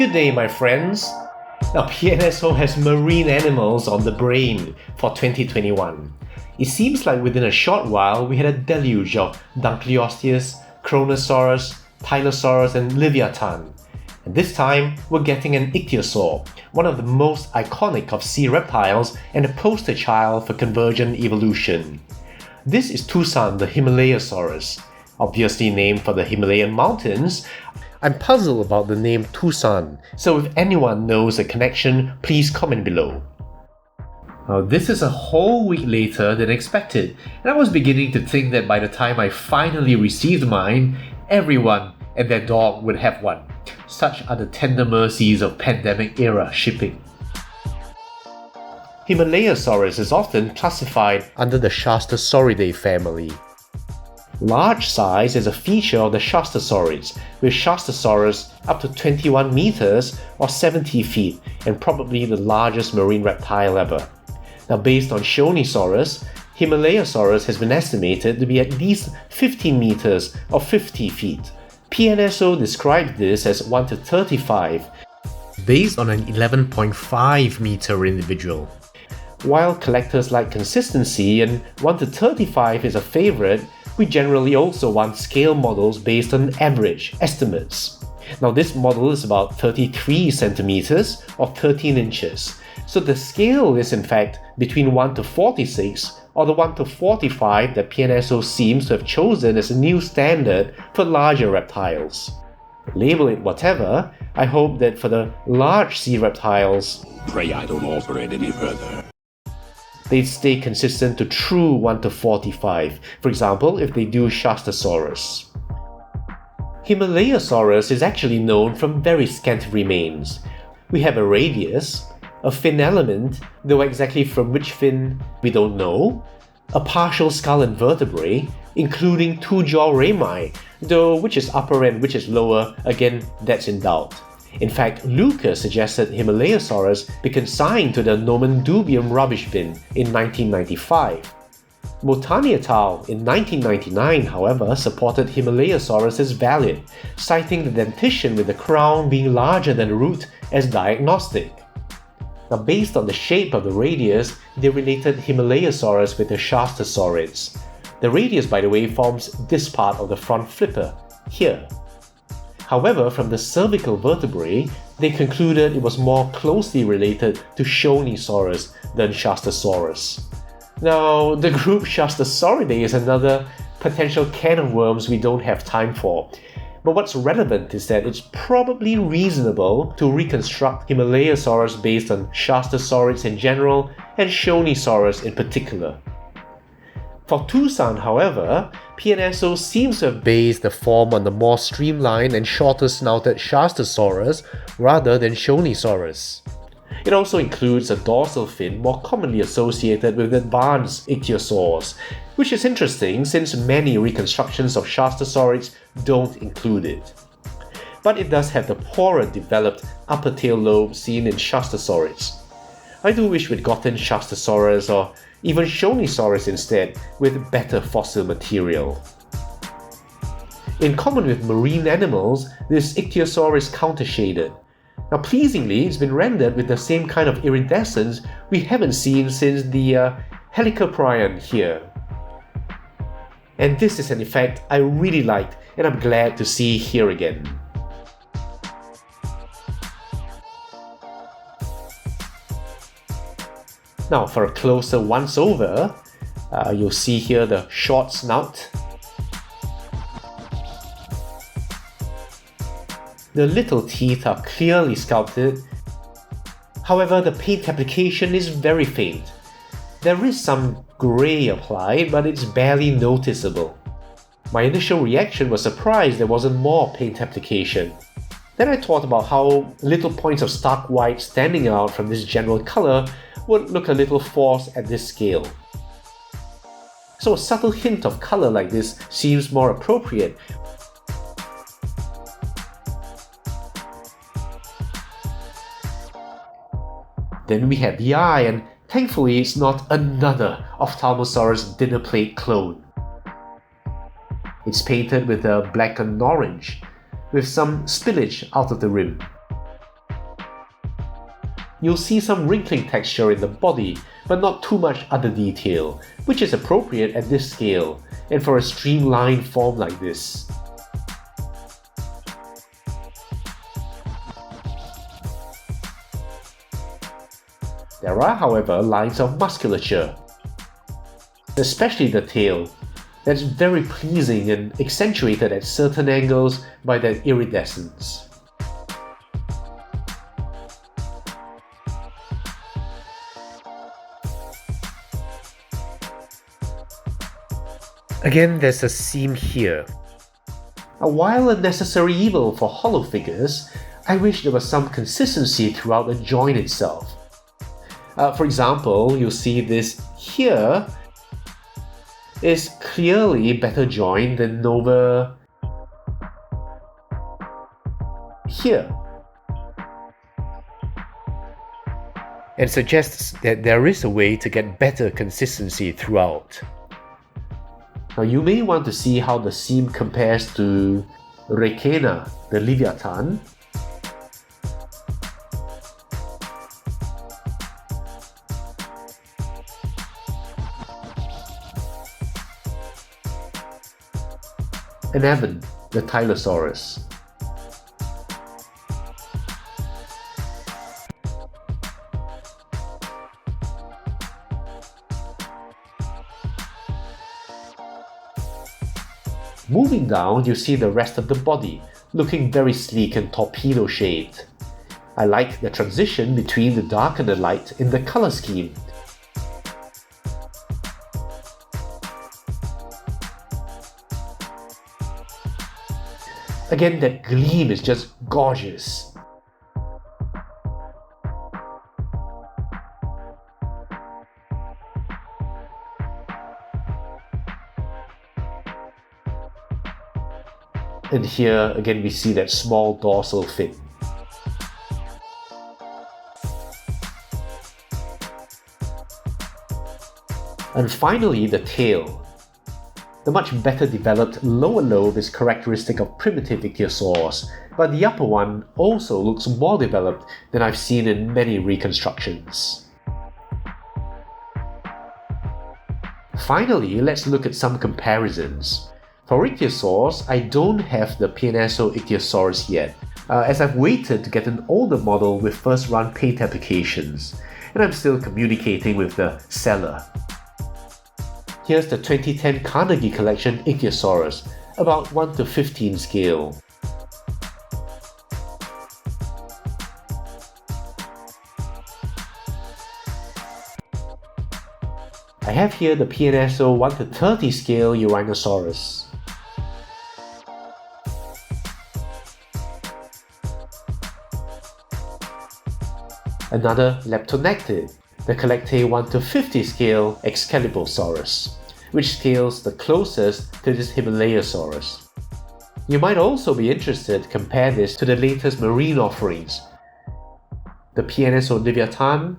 Good day, my friends. Now, PNSO has marine animals on the brain for 2021. It seems like within a short while, we had a deluge of Dunkleosteus, Kronosaurus, Tylosaurus, and Leviathan. And this time, we're getting an ichthyosaur, one of the most iconic of sea reptiles and a poster child for convergent evolution. This is Tucson the Himalayasaurus, obviously named for the Himalayan mountains. I'm puzzled about the name Tucson, so if anyone knows a connection, please comment below. Now, this is a whole week later than expected, and I was beginning to think that by the time I finally received mine, everyone and their dog would have one. Such are the tender mercies of pandemic-era shipping. Himalaysaurus is often classified under the Shastasauridae family. Large size is a feature of the Shastasaurids, with Shastasaurus up to 21 meters or 70 feet and probably the largest marine reptile ever. Now, based on Shonisaurus, Himalayasaurus has been estimated to be at least 15 meters or 50 feet. PNSO described this as 1 to 35, based on an 11.5 meter individual. While collectors like consistency and 1 to 35 is a favorite, we generally also want scale models based on average estimates. Now, this model is about 33 centimeters or 13 inches, so the scale is in fact between 1 to 46 or the 1 to 45 that PNSO seems to have chosen as a new standard for larger reptiles. Label it whatever, I hope that for the large sea reptiles, pray I don't alter it any further, they'd stay consistent to true 1 to 45, for example if they do Shastasaurus. Himalayasaurus is actually known from very scant remains. We have a radius, a fin element, though exactly from which fin we don't know, a partial skull and vertebrae, including 2 jaw rami, though which is upper and which is lower, again that's in doubt. In fact, Lucas suggested Himalayasaurus be consigned to the Nomen Dubium rubbish bin in 1995. Motani et al. In 1999, however, supported Himalayasaurus as valid, citing the dentition with the crown being larger than the root as diagnostic. Now, based on the shape of the radius, they related Himalayasaurus with the Shastasaurids. The radius, by the way, forms this part of the front flipper, here. However, from the cervical vertebrae, they concluded it was more closely related to Shonisaurus than Shastasaurus. Now, the group Shastasauridae is another potential can of worms we don't have time for. But what's relevant is that it's probably reasonable to reconstruct Himalayasaurus based on Shastasaurids in general and Shonisaurus in particular. For Tucson, however, PNSO seems to have based the form on the more streamlined and shorter snouted Shastasaurus rather than Shonisaurus. It also includes a dorsal fin more commonly associated with advanced ichthyosaurs, which is interesting since many reconstructions of Shastasaurids don't include it. But it does have the poorer developed upper tail lobe seen in Shastasaurids. I do wish we'd gotten Shastasaurus or even Shonisaurus instead, with better fossil material. In common with marine animals, this ichthyosaur is counter-shaded. Now, pleasingly, it's been rendered with the same kind of iridescence we haven't seen since the Helicoprion here. And this is an effect I really liked and I'm glad to see here again. Now, for a closer once-over, you'll see here the short snout. The little teeth are clearly sculpted. However, the paint application is very faint. There is some grey applied, but it's barely noticeable. My initial reaction was surprised there wasn't more paint application. Then I thought about how little points of stark white standing out from this general colour would look a little forced at this scale. So a subtle hint of colour like this seems more appropriate. Then we have the eye, and thankfully it's not another Ophthalmosaurus dinner plate clone. It's painted with a blackened orange, with some spillage out of the rim. you'll see some wrinkling texture in the body, but not too much other detail, which is appropriate at this scale, and for a streamlined form like this. There are, however, lines of musculature, especially the tail, that's very pleasing and accentuated at certain angles by that iridescence. Again, there's a seam here. While a necessary evil for hollow figures, I wish there was some consistency throughout the joint itself. For example, you'll see this here is clearly better joined than over here, and suggests that there is a way to get better consistency throughout. Now you may want to see how the seam compares to Requena, the Leviathan, and Evan, the Tylosaurus. Moving down, you see the rest of the body, looking very sleek and torpedo-shaped. I like the transition between the dark and the light in the color scheme. Again, that gleam is just gorgeous. And here again we see that small dorsal fin. And finally, the tail. The much better developed lower lobe is characteristic of primitive ichthyosaurs, but the upper one also looks more developed than I've seen in many reconstructions. Finally, let's look at some comparisons. For ichthyosaurs, I don't have the PNSO Ichthyosaurus yet, as I've waited to get an older model with first run paint applications, and I'm still communicating with the seller. Here's the 2010 Carnegie Collection Ichthyosaurus, about 1:15 scale. I have here the PNSO 1:30 scale Uranosaurus. Another leptonectid, the Collectae 1:50 scale Excalibursaurus, which scales the closest to this Himalayasaurus. You might also be interested to compare this to the latest marine offerings, the PNSO Leviathan,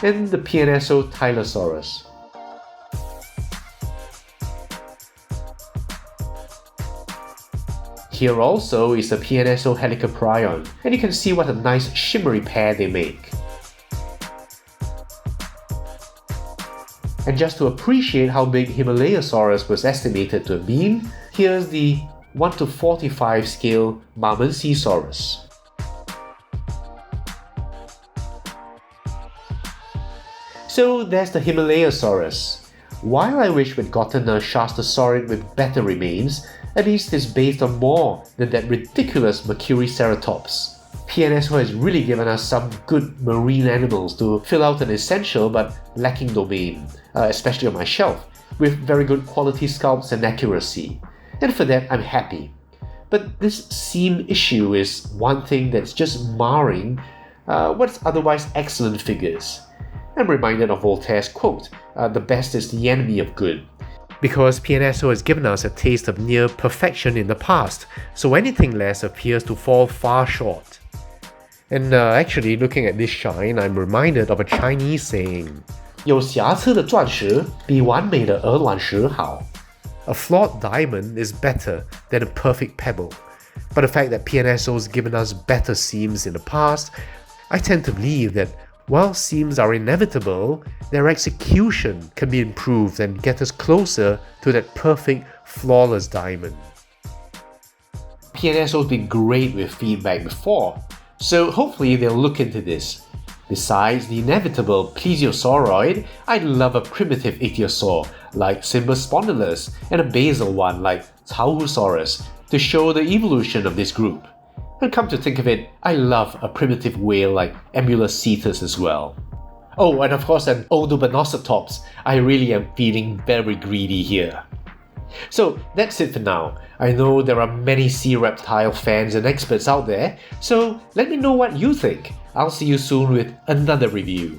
and the PNSO Tylosaurus. Here also is the PNSO Helicoprion, and you can see what a nice shimmery pair they make. And just to appreciate how big Himalayasaurus was estimated to have been, here's the 1:45 scale Marmensisaurus. So there's the Himalayasaurus. While I wish we'd gotten a Shastasaurid with better remains, at least it's based on more than that ridiculous Mercuriceratops. PNSO has really given us some good marine animals to fill out an essential but lacking domain, especially on my shelf, with very good quality sculpts and accuracy. And for that, I'm happy. But this seam issue is one thing that's just marring what's otherwise excellent figures. I'm reminded of Voltaire's quote, "The best is the enemy of good." Because PNSO has given us a taste of near perfection in the past, so anything less appears to fall far short. And actually, looking at this shine, I'm reminded of a Chinese saying, 有瑕疵的钻石比完美的鹅卵石好. A flawed diamond is better than a perfect pebble. But the fact that PNSO has given us better seams in the past, I tend to believe that while seams are inevitable, their execution can be improved and get us closer to that perfect, flawless diamond. PNSO has been great with feedback before, so hopefully they'll look into this. Besides the inevitable plesiosauroid, I'd love a primitive ichthyosaur like Spondylus and a basal one like Tauhusaurus to show the evolution of this group. And come to think of it, I love a primitive whale like Emulocetus as well. Oh, and of course an Odobenocetops. I really am feeling very greedy here. So that's it for now. I know there are many sea reptile fans and experts out there, so let me know what you think. I'll see you soon with another review.